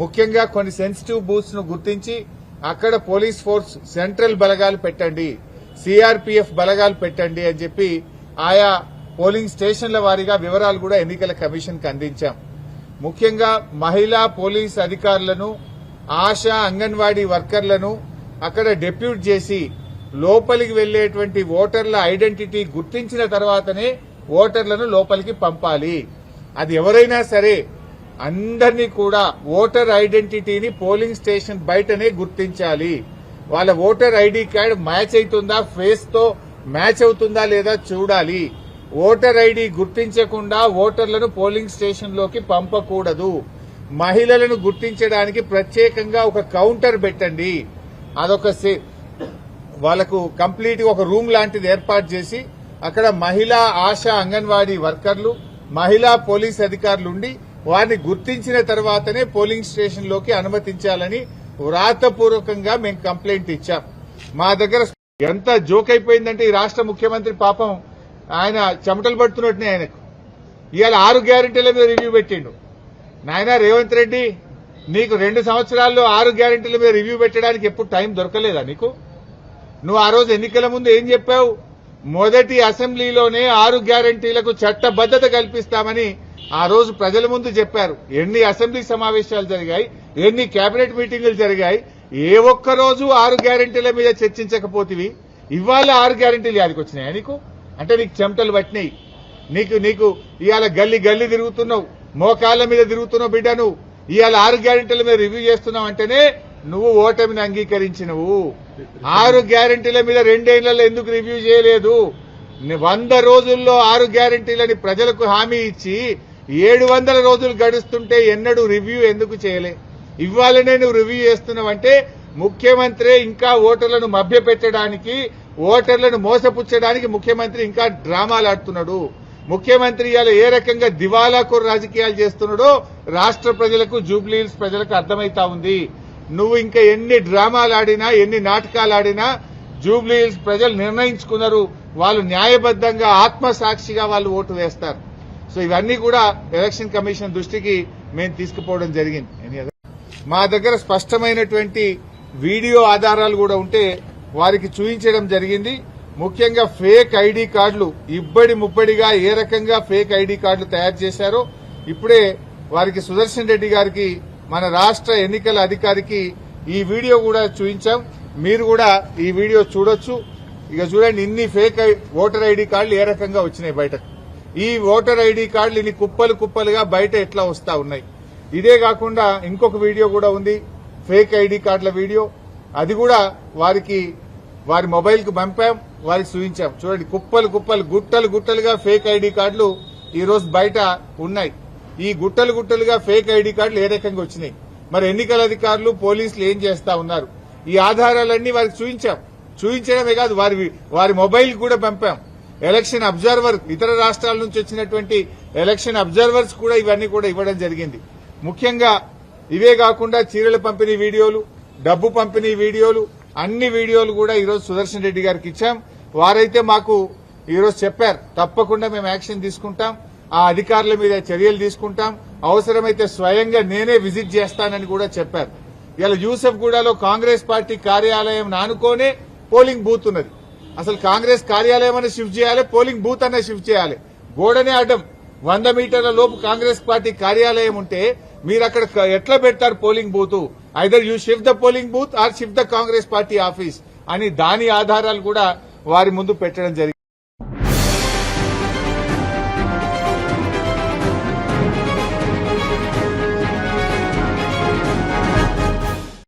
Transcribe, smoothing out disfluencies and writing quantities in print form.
ముఖ్యంగా కొన్ని sensitive booths ను గుర్తించి అక్కడ పోలీస్ ఫోర్స్ సెంట్రల్ బలగాలు పెట్టండి, సిఆర్పీఎఫ్ బలగాలు పెట్టండి అని చెప్పి ఆయా పోలింగ్ స్టేషన్ల వారీగా వివరాలు కూడా ఎన్నికల కమిషన్ కు అందించాం. ముఖ్యంగా మహిళా పోలీస్ అధికారులను, ఆశా అంగన్వాడీ వర్కర్లను అక్కడ డెప్యూట్ చేసి లోపలికి వెళ్లేటువంటి ఓటర్ల ఐడెంటిటీ గుర్తించిన తర్వాతనే ఓటర్లను లోపలికి పంపాలి. అది ఎవరైనా సరే అందరినీ కూడా ఓటర్ ఐడెంటిటీని పోలింగ్ స్టేషన్ బయటనే గుర్తించాలి. వాళ్ళ ఓటర్ ఐడి కార్డ్ మ్యాచ్ అవుతుందా, ఫేస్ తో మ్యాచ్ అవుతుందా లేదా చూడాలి. ఓటర్ ఐడి గుర్తించకుండా ఓటర్లను పోలింగ్ స్టేషన్ లోకి పంపకూడదు. మహిళలను గుర్తించడానికి ప్రత్యేకంగా ఒక కౌంటర్ పెట్టండి. అదొక వాళ్లకు కంప్లీట్ ఒక రూమ్ లాంటిది ఏర్పాటు చేసి అక్కడ మహిళా ఆశా అంగన్వాడీ వర్కర్లు, మహిళా పోలీస్ అధికారులు ఉండి వారిని గుర్తించిన తర్వాతనే పోలింగ్ స్టేషన్ లోకి అనుమతించాలని వ్రాతపూర్వకంగా మేము కంప్లైంట్ ఇచ్చాం. మా దగ్గర ఎంత జోక్ అయిపోయిందంటే ఈ రాష్ట్ర ముఖ్యమంత్రి పాపం ఆయన చెమటలు పడుతున్నట్టునే ఆయనకు ఇవాళ 6 గ్యారెంటీల మీద రివ్యూ పెట్టిండు. నాయన రేవంత్ రెడ్డి, నీకు 2 సంవత్సరాల్లో 6 గ్యారెంటీల మీద రివ్యూ పెట్టడానికి ఎప్పుడు టైం దొరకలేదా నీకు? నువ్వు ఆ రోజు ఎన్నికల ముందు ఏం చెప్పావు? మొదటి అసెంబ్లీలోనే 6 గ్యారెంటీలకు చట్టబద్దత కల్పిస్తామని ఆ రోజు ప్రజల ముందు చెప్పారు. ఎన్ని అసెంబ్లీ సమావేశాలు జరిగాయి, ఎన్ని కేబినెట్ మీటింగులు జరిగాయి, ఏ ఒక్క రోజు 6 గ్యారెంటీల మీద చర్చించకపోతివి. ఇవాళ 6 గ్యారెంటీలు యాదికి వచ్చినాయా నీకు? అంటే నీకు చెమటలు పట్టినాయి. నీకు ఇవాళ గల్లీ గల్లీ తిరుగుతున్నావు, మోకాళ్ల మీద తిరుగుతున్నావు బిడ్డ. నువ్వు ఇవాళ 6 గ్యారెంటీల మీద రివ్యూ చేస్తున్నావు అంటేనే నువ్వు ఓటమిని అంగీకరించినవు. 6 గ్యారెంటీల మీద 2 ఏళ్లలో ఎందుకు రివ్యూ చేయలేదు? 100 రోజుల్లో 6 గ్యారెంటీలని ప్రజలకు హామీ ఇచ్చి 700 రోజులు గడుస్తుంటే ఎన్నడూ రివ్యూ ఎందుకు చేయలే? ఇవ్వాలనే నువ్వు రివ్యూ చేస్తున్నావంటే ముఖ్యమంత్రి ఇంకా ఓటర్లను మభ్యపెట్టడానికి, ఓటర్లను మోసపుచ్చడానికి ముఖ్యమంత్రి ఇంకా డ్రామాలు ఆడుతున్నాడు. ముఖ్యమంత్రి ఇవాళ ఏ రకంగా దివాలాకోరు రాజకీయాలు చేస్తున్నాడో రాష్ట్ర ప్రజలకు, జూబ్లీహిల్స్ ప్రజలకు అర్థమైతా ఉంది. నువ్వు ఇంకా ఎన్ని డ్రామాలు ఆడినా, ఎన్ని నాటకాలు ఆడినా జూబ్లీహిల్స్ ప్రజలు నిర్ణయించుకున్నారు. వాళ్ళు న్యాయబద్దంగా ఆత్మసాక్షిగా వాళ్ళు ఓటు వేస్తారు. సో ఇవన్నీ కూడా ఎలక్షన్ కమిషన్ దృష్టికి మేము తీసుకుపోవడం జరిగింది. మా దగ్గర స్పష్టమైనటువంటి వీడియో ఆధారాలు కూడా ఉంటే వారికి చూపించడం జరిగింది. ముఖ్యంగా ఫేక్ ఐడి కార్డులు ఇబ్బడి ముబ్బడిగా ఏ రకంగా ఫేక్ ఐడి కార్డులు తయారు చేశారో ఇప్పుడే వారికి సుదర్శన్ రెడ్డి గారికి, మన రాష్ట్ర ఎన్నికల అధికారికి ఈ వీడియో కూడా చూపించాం. మీరు కూడా ఈ వీడియో చూడొచ్చు. ఇక చూడండి, ఇన్ని ఫేక్ ఓటర్ ఐడి కార్డులు ఏ రకంగా వచ్చినాయి బయటకు. ఈ ఓటర్ ఐడి కార్డులు ఇన్ని కుప్పలు కుప్పలుగా బయట ఎట్లా వస్తా ఉన్నాయి. ఇదే కాకుండా ఇంకొక వీడియో కూడా ఉంది, ఫేక్ ఐడి కార్డుల వీడియో. అది కూడా వారి మొబైల్ కు పంపాం, వారికి చూపించాం. చూడండి, కుప్పలు కుప్పలు, గుట్టలు గుట్టలుగా ఫేక్ ఐడి కార్డులు ఈ రోజు బయట ఉన్నాయి. ఈ గుట్టలు గుట్టలుగా ఫేక్ ఐడి కార్డులు ఏ రకంగా వచ్చినాయి, మరి ఎన్నికల అధికారులు, పోలీసులు ఏం చేస్తా ఉన్నారు? ఈ ఆధారాలన్నీ వారికి చూపించాం. చూపించడమే కాదు, వారి మొబైల్ కూడా పంపాం. ఎలక్షన్ అబ్జర్వర్, ఇతర రాష్ట్రాల నుంచి వచ్చినటువంటి ఎలక్షన్ అబ్జర్వర్స్ కూడా ఇవన్నీ కూడా ఇవ్వడం జరిగింది. ముఖ్యంగా ఇవే కాకుండా చీరల పంపిణీ వీడియోలు, డబ్బు పంపిణీ వీడియోలు, అన్ని వీడియోలు కూడా ఈరోజు సుదర్శన్ రెడ్డి గారికి ఇచ్చాం. వారైతే మాకు ఈరోజు చెప్పారు, తప్పకుండా మేము యాక్షన్ తీసుకుంటాం, ఆ అధికారుల మీద చర్యలు తీసుకుంటాం, అవసరమైతే స్వయంగా నేనే విజిట్ చేస్తానని కూడా చెప్పారు. ఇలా యూసఫ్గూడలో కాంగ్రెస్ పార్టీ కార్యాలయం ఆనుకోనే పోలింగ్ బూత్ ఉన్నది. అసలు కాంగ్రెస్ కార్యాలయం అనే షిఫ్ట్ చేయాలి, పోలింగ్ బూత్ అనే షిఫ్ట్ చేయాలి. గోడనే అడ్డం. 100 మీటర్ల లోపు కాంగ్రెస్ పార్టీ కార్యాలయం ఉంటే మీరు అక్కడ ఎట్లా పెడతారు polling booth? Either you shift the polling booth are shift the Congress party office అని దాని ఆధారాలు కూడా వారి ముందు పెట్టడం జరిగింది.